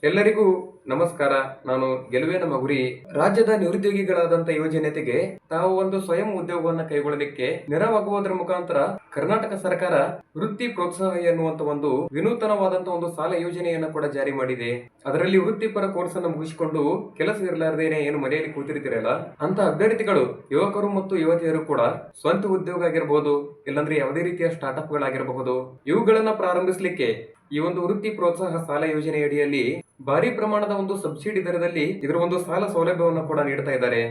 ಎಲ್ಲರಿಗೂ ನಮಸ್ಕಾರ. ನಾನು ಗೆಲುವೆ ನಮ್ಮ ಗುರಿ. ರಾಜ್ಯದ ನಿರುದ್ಯೋಗಿಗಳಾದಂತ ಯುವಜನತೆಗೆ ತಾವು ಒಂದು ಸ್ವಯಂ ಉದ್ಯೋಗವನ್ನ ಕೈಗೊಳ್ಳಲಿಕ್ಕೆ ನೆರವಾಗುವುದರ ಮುಖಾಂತರ ಕರ್ನಾಟಕ ಸರ್ಕಾರ ವೃತ್ತಿ ಪ್ರೋತ್ಸಾಹ ಎನ್ನುವಂತ ಒಂದು ವಿನೂತನವಾದಂತಹ ಒಂದು ಸಾಲ ಯೋಜನೆಯನ್ನ ಕೂಡ ಜಾರಿ ಮಾಡಿದೆ. ಅದರಲ್ಲಿ ವೃತ್ತಿಪರ ಕೋರ್ಸ್ ಅನ್ನು ಮುಗಿಸಿಕೊಂಡು ಕೆಲಸ ಇರಲಾರದೇನೆ ಏನು ಮನೆಯಲ್ಲಿ ಕೂತಿರ್ತೀರಲ್ಲ ಅಂತ ಅಭ್ಯರ್ಥಿಗಳು, ಯುವಕರು ಮತ್ತು ಯುವತಿಯರು ಕೂಡ ಸ್ವಂತ ಉದ್ಯೋಗ ಆಗಿರಬಹುದು, ಇಲ್ಲಾಂದ್ರೆ ಯಾವುದೇ ರೀತಿಯ ಸ್ಟಾರ್ಟ್ಅಪ್ ಗಳಾಗಿರಬಹುದು, ಇವುಗಳನ್ನ ಪ್ರಾರಂಭಿಸಲಿಕ್ಕೆ ಈ ಒಂದು ವೃತ್ತಿ ಪ್ರೋತ್ಸಾಹ ಸಾಲ ಯೋಜನೆ ಅಡಿಯಲ್ಲಿ ಭಾರಿ ಪ್ರಮಾಣದ ಒಂದು ಸಬ್ಸಿಡಿ ದರದಲ್ಲಿ ಇದರ ಒಂದು ಸಾಲ ಸೌಲಭ್ಯವನ್ನು ಕೂಡ ನೀಡ್ತಾ ಇದ್ದಾರೆ.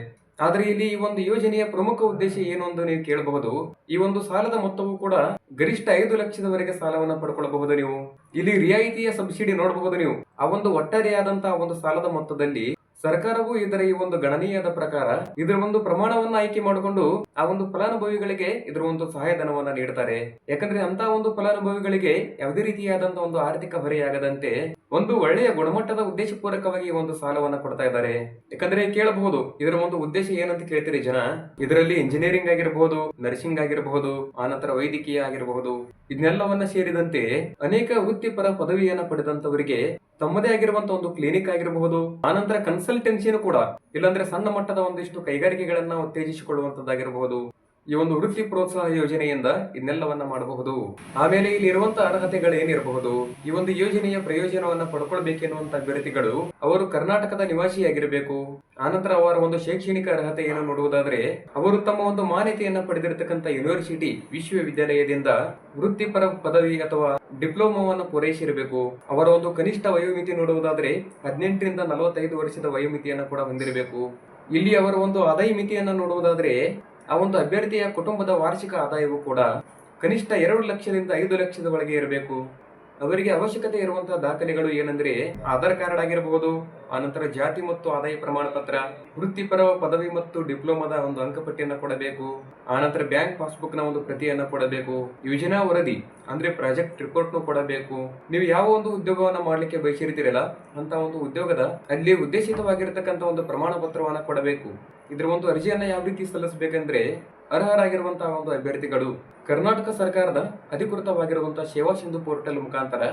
ಆದ್ರೆ ಇಲ್ಲಿ ಈ ಒಂದು ಯೋಜನೆಯ ಪ್ರಮುಖ ಉದ್ದೇಶ ಏನು ಎಂದು ನೀವು ಕೇಳಬಹುದು. ಈ ಒಂದು ಸಾಲದ ಮೊತ್ತವು ಕೂಡ ಗರಿಷ್ಠ 5 ಲಕ್ಷದವರೆಗೆ ಸಾಲವನ್ನ ಪಡ್ಕೊಳ್ಳಬಹುದು. ನೀವು ಇಲ್ಲಿ ರಿಯಾಯಿತಿಯ ಸಬ್ಸಿಡಿ ನೋಡಬಹುದು. ನೀವು ಆ ಒಂದು ಒಟ್ಟಾರೆಯಾದಂತಹ ಒಂದು ಸಾಲದ ಮೊತ್ತದಲ್ಲಿ ಸರ್ಕಾರವು ಇದರ ಈ ಒಂದು ಗಣನೀಯದ ಪ್ರಕಾರ ಇದರ ಒಂದು ಪ್ರಮಾಣವನ್ನ ಆಯ್ಕೆ ಮಾಡಿಕೊಂಡು ಆ ಒಂದು ಫಲಾನುಭವಿಗಳಿಗೆ ಇದರ ಒಂದು ಸಹಾಯಧನವನ್ನ ನೀಡ್ತಾರೆ. ಯಾಕಂದ್ರೆ ಅಂತ ಒಂದು ಫಲಾನುಭವಿಗಳಿಗೆ ಯಾವುದೇ ರೀತಿಯಾದಂತಹ ಒಂದು ಆರ್ಥಿಕ ಹೊರೆಯಾಗದಂತೆ ಒಂದು ಒಳ್ಳೆಯ ಗುಣಮಟ್ಟದ ಉದ್ದೇಶಪೂರ್ವಕವಾಗಿ ಒಂದು ಸಾಲವನ್ನ ಕೊಡ್ತಾ ಇದ್ದಾರೆ. ಯಾಕಂದ್ರೆ ಕೇಳಬಹುದು, ಇದರ ಒಂದು ಉದ್ದೇಶ ಏನಂತ ಕೇಳ್ತೀರಿ ಜನ. ಇದರಲ್ಲಿ ಇಂಜಿನಿಯರಿಂಗ್ ಆಗಿರಬಹುದು, ನರ್ಸಿಂಗ್ ಆಗಿರಬಹುದು, ಆನಂತರ ವೈದ್ಯಕೀಯ ಆಗಿರಬಹುದು, ಇದನ್ನೆಲ್ಲವನ್ನ ಸೇರಿದಂತೆ ಅನೇಕ ವೃತ್ತಿಪರ ಪದವಿಯನ್ನ ಪಡೆದಂತವರಿಗೆ ತಮ್ಮದೇ ಆಗಿರುವಂತಹ ಒಂದು ಕ್ಲಿನಿಕ್ ಆಗಿರಬಹುದು, ಆನಂತರ ಕನ್ಸಲ್ಟೆನ್ಸಿನೂ ಕೂಡ, ಇಲ್ಲಾಂದ್ರೆ ಸಣ್ಣ ಮಟ್ಟದ ಒಂದಿಷ್ಟು ಕೈಗಾರಿಕೆಗಳನ್ನ ಉತ್ತೇಜಿಸಿಕೊಳ್ಳುವಂತದ್ದಾಗಿರಬಹುದು. ಈ ಒಂದು ವೃತ್ತಿ ಪ್ರೋತ್ಸಾಹ ಯೋಜನೆಯಿಂದ ಇದನ್ನೆಲ್ಲವನ್ನ ಮಾಡಬಹುದು. ಆಮೇಲೆ ಇಲ್ಲಿ ಇರುವಂತಹ ಅರ್ಹತೆಗಳು ಏನಿರಬಹುದು, ಈ ಒಂದು ಯೋಜನೆಯ ಪ್ರಯೋಜನವನ್ನ ಪಡ್ಕೊಳ್ಬೇಕೆನ್ನುವಂತ ಅಭ್ಯರ್ಥಿಗಳು ಅವರು ಕರ್ನಾಟಕದ ನಿವಾಸಿಯಾಗಿರಬೇಕು. ಆನಂತರ ಅವರ ಒಂದು ಶೈಕ್ಷಣಿಕ ಅರ್ಹತೆ ಏನು ನೋಡುವುದಾದ್ರೆ, ಅವರು ತಮ್ಮ ಒಂದು ಮಾನ್ಯತೆಯನ್ನ ಪಡೆದಿರತಕ್ಕಂತ ಯೂನಿವರ್ಸಿಟಿ, ವಿಶ್ವವಿದ್ಯಾಲಯದಿಂದ ವೃತ್ತಿಪರ ಪದವಿ ಅಥವಾ ಡಿಪ್ಲೊಮಾವನ್ನು ಪೂರೈಸಿರಬೇಕು. ಅವರ ಒಂದು ಕನಿಷ್ಠ ವಯೋಮಿತಿ ನೋಡುವುದಾದ್ರೆ 18 ರಿಂದ 45 ವರ್ಷದ ವಯೋಮಿತಿಯನ್ನು ಕೂಡ ಹೊಂದಿರಬೇಕು. ಇಲ್ಲಿ ಅವರ ಒಂದು ಆದಾಯ ಮಿತಿಯನ್ನು ನೋಡುವುದಾದ್ರೆ ಆ ಒಂದು ಅಭ್ಯರ್ಥಿಯ ಕುಟುಂಬದ ವಾರ್ಷಿಕ ಆದಾಯವು ಕೂಡ ಕನಿಷ್ಠ 2 ಲಕ್ಷದಿಂದ 5 ಲಕ್ಷದ ಒಳಗೆ ಇರಬೇಕು. ಅವರಿಗೆ ಅವಶ್ಯಕತೆ ಇರುವಂತಹ ದಾಖಲೆಗಳು ಏನಂದ್ರೆ ಆಧಾರ್ ಕಾರ್ಡ್ ಆಗಿರಬಹುದು, ಆನಂತರ ಜಾತಿ ಮತ್ತು ಆದಾಯ ಪ್ರಮಾಣ ಪತ್ರ, ವೃತ್ತಿಪರ ಪದವಿ ಮತ್ತು ಡಿಪ್ಲೊಮಾದ ಒಂದು ಅಂಕಪಟ್ಟಿಯನ್ನ ಕೊಡಬೇಕು, ಆನಂತರ ಬ್ಯಾಂಕ್ ಪಾಸ್ಬುಕ್ ನ ಒಂದು ಪ್ರತಿಯನ್ನ ಕೊಡಬೇಕು, ಯೋಜನಾ ವರದಿ ಅಂದ್ರೆ ಪ್ರಾಜೆಕ್ಟ್ ರಿಪೋರ್ಟ್ ನು ಕೊಡಬೇಕು. ನೀವು ಯಾವ ಒಂದು ಉದ್ಯೋಗವನ್ನ ಮಾಡ್ಲಿಕ್ಕೆ ಬಯಸಿರ್ತೀರಲ್ಲ ಅಂತ ಒಂದು ಉದ್ಯೋಗದ ಅಲ್ಲಿ ಉದ್ದೇಶಿತವಾಗಿರತಕ್ಕಂತ ಒಂದು ಪ್ರಮಾಣ ಪತ್ರವನ್ನ ಕೊಡಬೇಕು. ಇದ್ರ ಒಂದು ಅರ್ಜಿಯನ್ನ ಯಾವ ರೀತಿ ಸಲ್ಲಿಸಬೇಕಂದ್ರೆ, ಅರ್ಹರಾಗಿರುವಂತಹ ಒಂದು ಅಭ್ಯರ್ಥಿಗಳು ಕರ್ನಾಟಕ ಸರ್ಕಾರದ ಅಧಿಕೃತವಾಗಿರುವಂತಹ ಸೇವಾ ಸಿಂಧು ಪೋರ್ಟಲ್ ಮುಖಾಂತರ,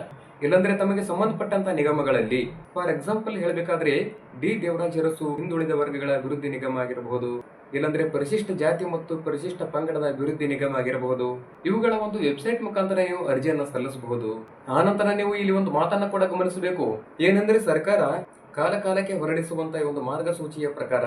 ಇಲ್ಲಾಂದ್ರೆ ತಮಗೆ ಸಂಬಂಧಪಟ್ಟಂತ ನಿಗಮಗಳಲ್ಲಿ, ಫಾರ್ ಎಕ್ಸಾಂಪಲ್ ಹೇಳಬೇಕಾದ್ರೆ ಡಿ ದೇವರಾಜ ಅರಸು ಹಿಂದುಳಿದ ವರ್ಗಗಳ ಅಭಿವೃದ್ಧಿ ನಿಗಮ ಆಗಿರಬಹುದು, ಇಲ್ಲಾಂದ್ರೆ ಪರಿಶಿಷ್ಟ ಜಾತಿ ಮತ್ತು ಪರಿಶಿಷ್ಟ ಪಂಗಡದ ಅಭಿವೃದ್ಧಿ ನಿಗಮ ಆಗಿರಬಹುದು, ಇವುಗಳ ಒಂದು ವೆಬ್ಸೈಟ್ ಮುಖಾಂತರ ನೀವು ಅರ್ಜಿಯನ್ನ ಸಲ್ಲಿಸಬಹುದು. ಆನಂತರ ನೀವು ಇಲ್ಲಿ ಒಂದು ಮಾತನ್ನ ಕೂಡ ಗಮನಿಸಬೇಕು. ಏನಂದ್ರೆ ಸರ್ಕಾರ ಕಾಲಕಾಲಕ್ಕೆ ಹೊರಡಿಸುವಂತಹ ಒಂದು ಮಾರ್ಗಸೂಚಿಯ ಪ್ರಕಾರ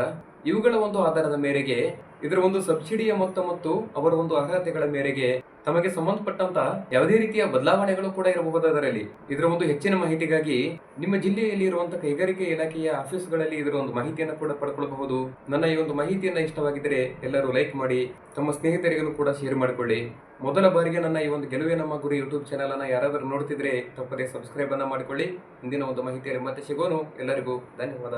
ಇವುಗಳ ಒಂದು ಆಧಾರದ ಮೇರೆಗೆ ಇದರ ಒಂದು ಸಬ್ಸಿಡಿಯ ಮೊತ್ತ ಮತ್ತು ಅವರ ಒಂದು ಅರ್ಹತೆಗಳ ಮೇರೆಗೆ ತಮಗೆ ಸಂಬಂಧಪಟ್ಟಂತ ಯಾವುದೇ ರೀತಿಯ ಬದಲಾವಣೆಗಳು ಕೂಡ ಇರಬಹುದು. ಅದರಲ್ಲಿ ಇದರ ಒಂದು ಹೆಚ್ಚಿನ ಮಾಹಿತಿಗಾಗಿ ನಿಮ್ಮ ಜಿಲ್ಲೆಯಲ್ಲಿ ಇರುವಂತಹ ಕೈಗಾರಿಕೆ ಇಲಾಖೆಯ ಆಫೀಸ್ಗಳಲ್ಲಿ ಇದರ ಒಂದು ಮಾಹಿತಿಯನ್ನು ಕೂಡ ಪಡ್ಕೊಳ್ಳಬಹುದು. ನನ್ನ ಈ ಒಂದು ಮಾಹಿತಿಯನ್ನ ಇಷ್ಟವಾಗಿದ್ದರೆ ಎಲ್ಲರೂ ಲೈಕ್ ಮಾಡಿ, ತಮ್ಮ ಸ್ನೇಹಿತರಿಗೂ ಕೂಡ ಶೇರ್ ಮಾಡಿಕೊಳ್ಳಿ. ಮೊದಲ ಬಾರಿಗೆ ನನ್ನ ಈ ಒಂದು ಗೆಲುವೆ ನಮ್ಮ ಗುರಿ ಯೂಟ್ಯೂಬ್ ಚಾನೆಲ್ ಅನ್ನ ಯಾರಾದರೂ ನೋಡ್ತಿದ್ರೆ ತಪ್ಪದೆ ಸಬ್ಸ್ಕ್ರೈಬ್ ಅನ್ನ ಮಾಡಿಕೊಳ್ಳಿ. ಇಂದಿನ ಒಂದು ಮಾಹಿತಿಯಲ್ಲಿ ಮತ್ತೆ ಸಿಗೋನು. ಎಲ್ಲರಿಗೂ ಧನ್ಯವಾದ.